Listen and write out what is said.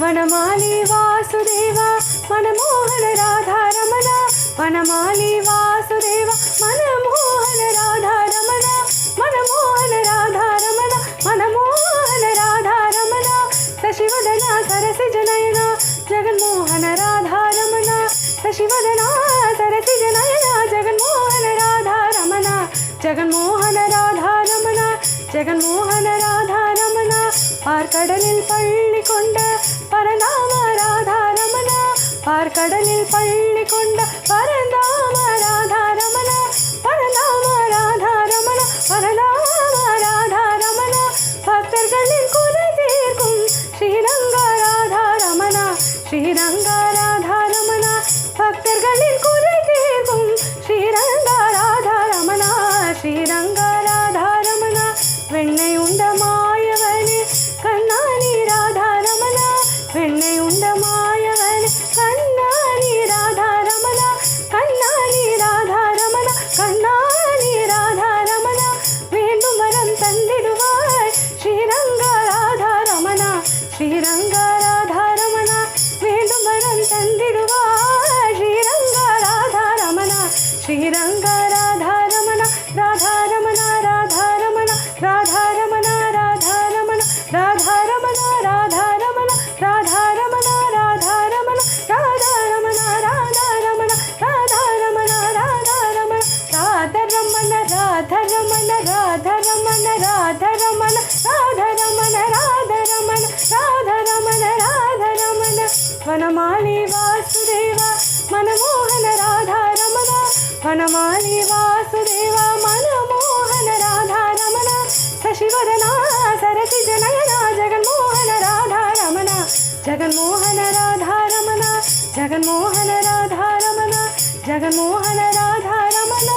ವನಮಾಲಿ ವಾಸುದೇವ ಮನಮೋಹನ ರಾಧಾರಮಣ ವನಮಾಲಿ ವಾಸುದೇವ ಮನಮೋಹನ ರಾಧಾರಮಣ ಮನಮೋಹನ ರಾಧಾರಮಣ ಮನಮೋಹನ ರಾಧಾರಮಣ ಶಶಿವದನ ಸರಸಿಜನಯನ ಜಗನ್ಮೋಹನ ರಾಧಾರಮಣ ಶಶಿವದನ ಸರಸಿಜನಯನ ಜಗನ್ಮೋಹನ ರಾಧಾರಮಣ ஜெகன்மோகன ராதாரமண ஜெகன்மோகன ராதாரமண பார்க்கடலில் பள்ளி கொண்ட பரந்தாம ராதாரமண பார்க்கடலில் பள்ளி கொண்ட பரந்தாம ராதாரமண பரந்தாம ராதாரமண பரந்தாம ராதாரமண பக்தர்களின் குறை தீர்க்கும் ஸ்ரீரங்க ராதாரமண ஸ்ரீரங்க ராதாரமண பக்தர்களின் குறை தீர்க்கும் ஸ்ரீரங்க ராதாரமண ஸ்ரீரங்க ராதாரமண வெண்ணை உண்ட மாயவனே கண்ணானி ராதாரமண வெண்ணை உண்ட மாயவனே கண்ணானி ராதாரமண கண்ணானி ராதாரமண கண்ணானி ராதாரமண வேண்டும் வரம் தந்திடுவாய் ஸ்ரீரங்க ராதாரமண ஸ்ரீரங்க ராதாரமண வேண்டும் வரம் தந்திடுவாய் ஸ்ரீரங்க ராதாரமண ஸ்ரீரங்க ராதாரமண ராதாரமண ராதாரமண ராதாரமண ராதாரமண ராதாரமண ராதாரமண ராதாரமண ராதாரமண ராதாரமண ராதாரமண ராதாரமண ராதாரமண ராதரமண ராதரமண ராதரமண ராதரமண ராதரமண ராதரமண ராதரமண ராதரமண ವನಮಾಲಿ ವಾಸುದೇವ ಮನಮೋಹನ ರಾಧಾರಮಣ ವನಮಾಲಿ ವಾಸುದೇವ ಮನಮೋಹನ ರಾಧಾರಮಣ ಶಶಿವದನ ಸರಸಿಜನಯನ ಜಗನ್ಮೋಹನ ರಾಧಾರಮಣ ಜಗನ್ಮೋಹನ ರಾಧಾರಮಣ ಜಗನ್ಮೋಹನ ರಾಧಾರಮಣ ಜಗನ್ಮೋಹನ ರಾಧಾರಮಣ